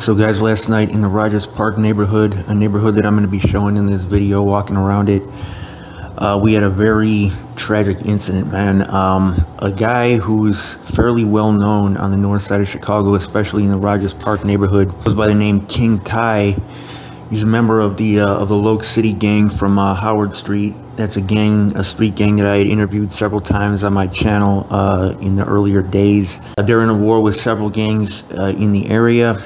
So guys, last night in the Rogers Park neighborhood, a neighborhood that I'm going to be showing in this video, walking around it, we had a very tragic incident, man. A guy who's fairly well known on the north side of Chicago, especially in the Rogers Park neighborhood, goes by the name King Ty. He's a member of the Loke City gang from Howard Street. That's a street gang that I had interviewed several times on my channel in the earlier days. They're in a war with several gangs in the area.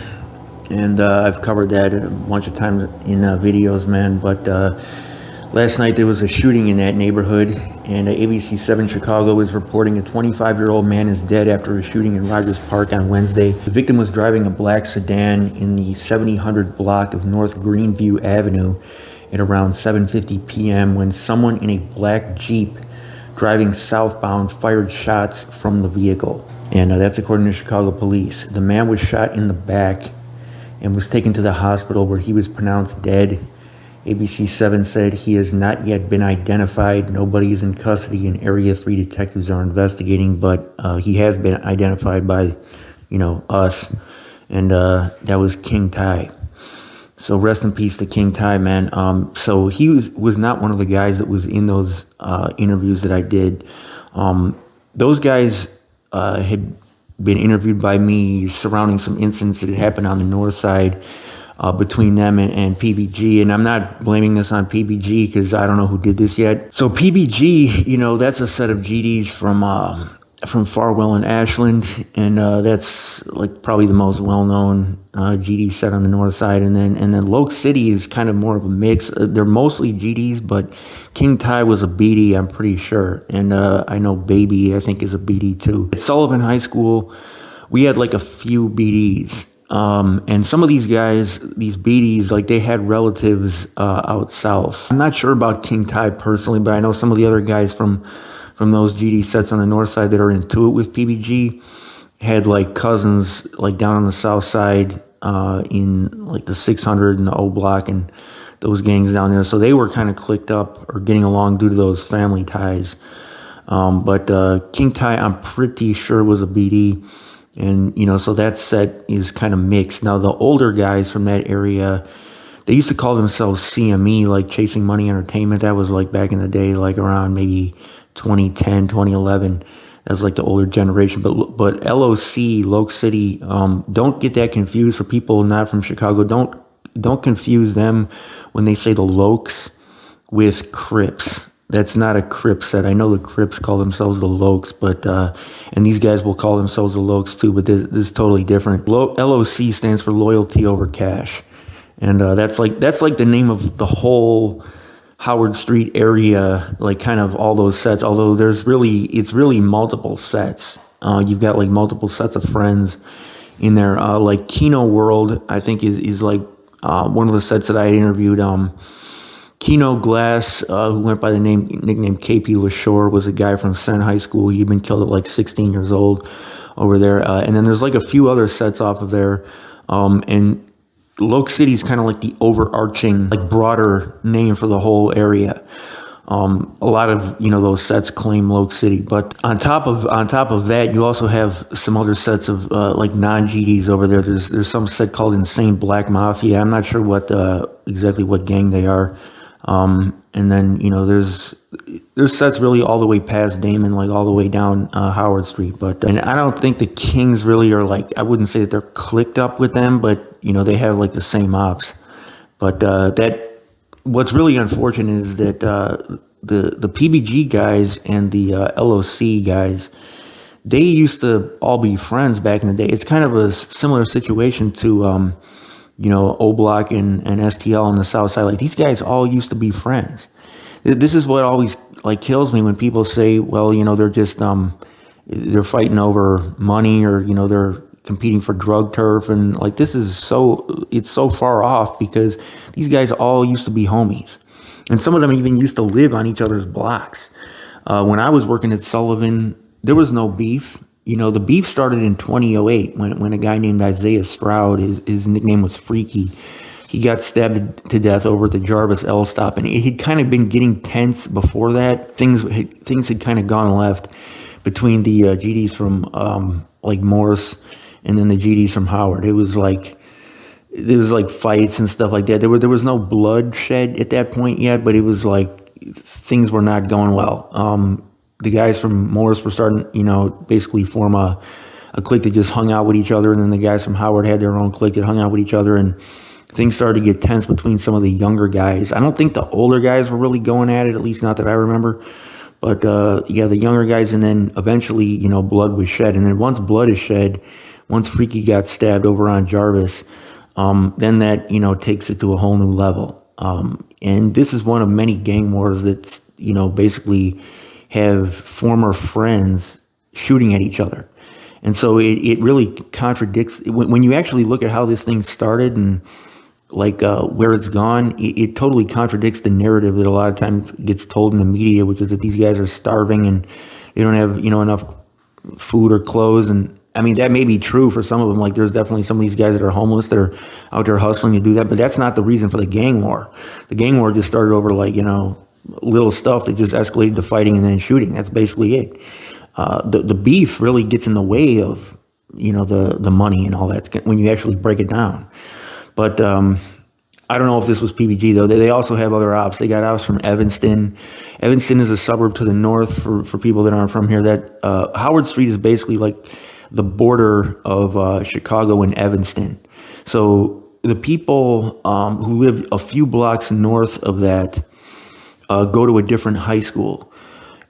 And I've covered that a bunch of times in videos, man. But last night there was a shooting in that neighborhood, and ABC 7 Chicago is reporting a 25-year-old man is dead after a shooting in Rogers Park on Wednesday. The victim was driving a black sedan in the 7000 block of North Greenview Avenue at around 7:50 p.m. when someone in a black Jeep driving southbound fired shots from the vehicle. And that's according to Chicago police. The man was shot in the back and was taken to the hospital where he was pronounced dead. ABC 7 said he has not yet been identified. Nobody is in custody, and Area 3 detectives are investigating, but he has been identified by, us. And that was King Ty. So rest in peace to King Ty, man. So he was not one of the guys that was in those interviews that I did. Those guys had been interviewed by me surrounding some incidents that had happened on the north side between them and PBG. And I'm not blaming this on PBG because I don't know who did this yet. So PBG, that's a set of GDs from Farwell and Ashland. And that's like probably the most well-known GD set on the north side. And then Loke City is kind of more of a mix. They're mostly GDs, but King Ty was a BD, I'm pretty sure. And I know Baby, I think, is a BD too. At Sullivan High School, we had like a few BDs. And some of these guys, these BDs, like they had relatives out south. I'm not sure about King Ty personally, but I know some of the other guys from those GD sets on the north side that are into it with PBG had like cousins like down on the south side in like the 600 and the O block and those gangs down there. So they were kind of clicked up or getting along due to those family ties. But King Ty, I'm pretty sure, was a BD. And, so that set is kind of mixed. Now, the older guys from that area, they used to call themselves CME, like Chasing Money Entertainment. That was like back in the day, like around maybe 2010, 2011. That's like the older generation. But LOC, Loke City, don't get that confused for people not from Chicago. Don't confuse them when they say the Lokes with Crips. That's not a Crip set. I know the Crips call themselves the Lokes, but and these guys will call themselves the Lokes too, but this is totally different. LOC stands for Loyalty Over Cash. And that's like the name of the whole Howard Street area, like kind of all those sets, although it's really multiple sets. You've got like multiple sets of friends in there. Like Kino World, I think is like one of the sets that I had interviewed. Kino Glass, who went by the nickname KP LaShore, was a guy from Sen High School. He'd been killed at like 16 years old over there. And then there's like a few other sets off of there. And Loke City is kind of like the overarching, like broader name for the whole area. A lot of those sets claim Loke City, but on top of that, you also have some other sets of like non-GDs over there. There's some set called Insane Black Mafia. I'm not sure what exactly what gang they are. And then there's sets really all the way past Damon, like all the way down Howard Street. And I don't think the Kings really are like, I wouldn't say that they're clicked up with them, but they have like the same ops. But what's really unfortunate is that the PBG guys and the LOC guys, they used to all be friends back in the day. It's kind of a similar situation to O Block and STL on the south side. Like these guys all used to be friends. This is what always like kills me when people say, well, they're just they're fighting over money, or they're competing for drug turf, and like it's so far off, because these guys all used to be homies, and some of them even used to live on each other's blocks. When I was working at Sullivan, there was no beef. The beef started in 2008 when a guy named Isaiah Stroud, his nickname was Freaky, he got stabbed to death over at the Jarvis L stop, and it had kind of been getting tense before that. Things had kind of gone left between the GDs from like Morse and then the GDs from Howard. It was like there was like fights and stuff like that. There was no bloodshed at that point yet, but it was like things were not going well. The guys from Morris were starting, basically form a clique that just hung out with each other, and then the guys from Howard had their own clique that hung out with each other, and things started to get tense between some of the younger guys. I don't think the older guys were really going at it, at least not that I remember. But yeah, the younger guys, and then eventually, blood was shed. And then once blood is shed, once Freaky got stabbed over on Jarvis, then that, takes it to a whole new level. And this is one of many gang wars that's, basically have former friends shooting at each other. And so it really contradicts, when you actually look at how this thing started and like where it's gone, it totally contradicts the narrative that a lot of times gets told in the media, which is that these guys are starving and they don't have, enough food or clothes. And I mean, that may be true for some of them. Like there's definitely some of these guys that are homeless that are out there hustling to do that, but that's not the reason for the gang war. The gang war just started over like, little stuff that just escalated to fighting and then shooting. That's basically it. The beef really gets in the way of, the money and all that when you actually break it down. But I don't know if this was PBG, though. They also have other ops. They got ops from Evanston. Evanston is a suburb to the north for people that aren't from here. That Howard Street is basically like the border of Chicago and Evanston. So the people who live a few blocks north of that go to a different high school.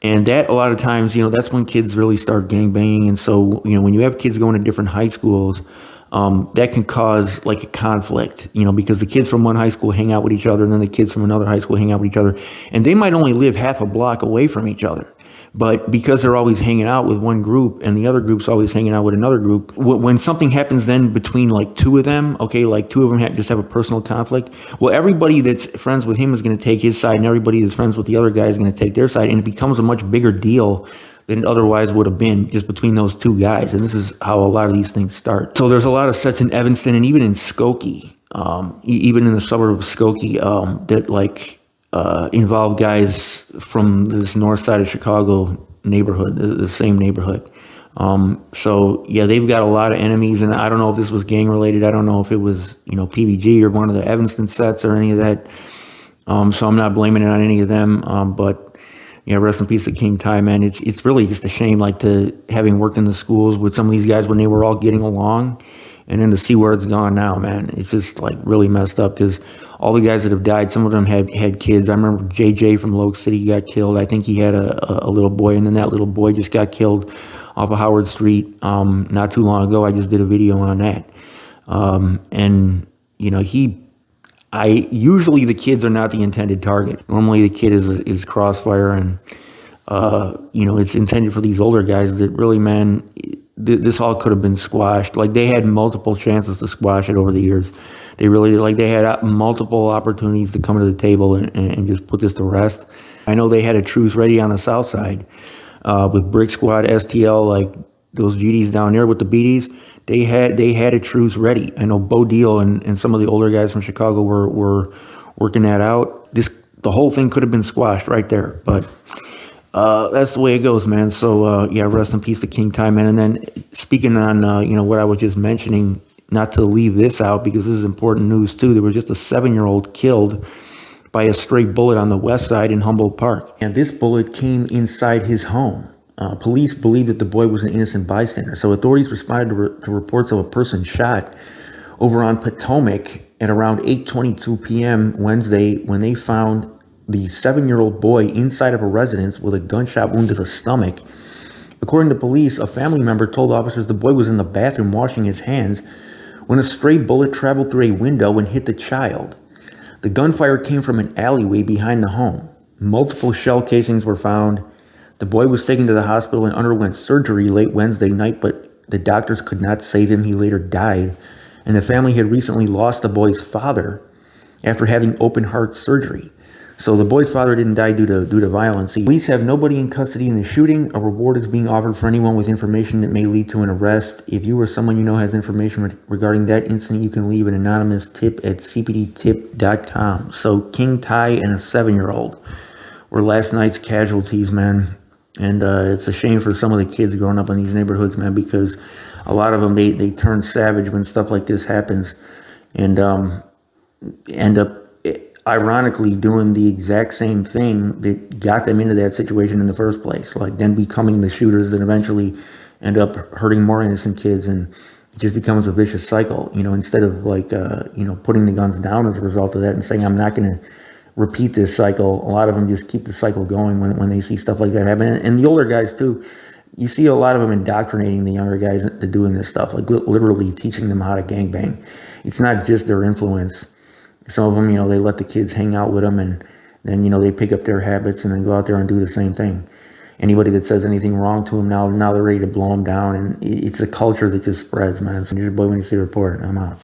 And that a lot of times, that's when kids really start gangbanging. And so, when you have kids going to different high schools, that can cause like a conflict, because the kids from one high school hang out with each other, and then the kids from another high school hang out with each other. And they might only live half a block away from each other. But because they're always hanging out with one group and the other group's always hanging out with another group, when something happens then between like two of them, okay, like two of them just have a personal conflict, well, everybody that's friends with him is going to take his side, and everybody that's friends with the other guy is going to take their side, and it becomes a much bigger deal than it otherwise would have been just between those two guys. And this is how a lot of these things start. So there's a lot of sets in Evanston and even in Skokie, even in the suburb of Skokie, that like involve guys from this north side of Chicago neighborhood, the same neighborhood. So yeah, they've got a lot of enemies, and I don't know if this was gang related. I don't know if it was, PBG or one of the Evanston sets or any of that. So I'm not blaming it on any of them. But yeah, rest in peace to King Ty, man. It's really just a shame, like having worked in the schools with some of these guys when they were all getting along, and then to see where it's gone now, man. It's just like really messed up, because all the guys that have died, some of them had kids. I remember JJ from Loke City got killed. I think he had a little boy, and then that little boy just got killed off of Howard Street not too long ago. I just did a video on that. And usually the kids are not the intended target. Normally the kid is crossfire, and it's intended for these older guys that really, man, this all could have been squashed. Like they had multiple chances to squash it over the years. They really, they had multiple opportunities to come to the table and just put this to rest. I know they had a truce ready on the south side with Brick Squad, STL, like those GDs down there with the BDs. They had a truce ready. I know Bo Deal and some of the older guys from Chicago were working that out. The whole thing could have been squashed right there, but that's the way it goes, man. So yeah, rest in peace to King Ty, man. And then speaking on what I was just mentioning, not to leave this out because this is important news too. There was just a 7-year-old killed by a stray bullet on the west side in Humboldt Park, and this bullet came inside his home. Police believe that the boy was an innocent bystander, so authorities responded to reports of a person shot over on Potomac at around 8:22 p.m. Wednesday when they found the 7-year-old boy inside of a residence with a gunshot wound to the stomach. According to police, a family member told officers the boy was in the bathroom washing his hands when a stray bullet traveled through a window and hit the child. The gunfire came from an alleyway behind the home. Multiple shell casings were found. The boy was taken to the hospital and underwent surgery late Wednesday night, but the doctors could not save him. He later died, and the family had recently lost the boy's father after having open heart surgery. So the boy's father didn't die due to violence. Police have nobody in custody in the shooting. A reward is being offered for anyone with information that may lead to an arrest. If you or someone you know has information regarding that incident, you can leave an anonymous tip at cpdtip.com. So King Ty and a 7-year-old were last night's casualties, man. And it's a shame for some of the kids growing up in these neighborhoods, man, because a lot of them, they turn savage when stuff like this happens. and end up ironically doing the exact same thing that got them into that situation in the first place, like then becoming the shooters that eventually end up hurting more innocent kids. And it just becomes a vicious cycle, instead of like putting the guns down as a result of that and saying I'm not going to repeat this cycle. A lot of them just keep the cycle going when they see stuff like that happen. And the older guys too, you see a lot of them indoctrinating the younger guys into doing this stuff, like literally teaching them how to gangbang. It's not just their influence. Some of them, they let the kids hang out with them, and then, they pick up their habits and then go out there and do the same thing. Anybody that says anything wrong to them now they're ready to blow them down, and it's a culture that just spreads, man. So your boy, when you see a report, I'm out.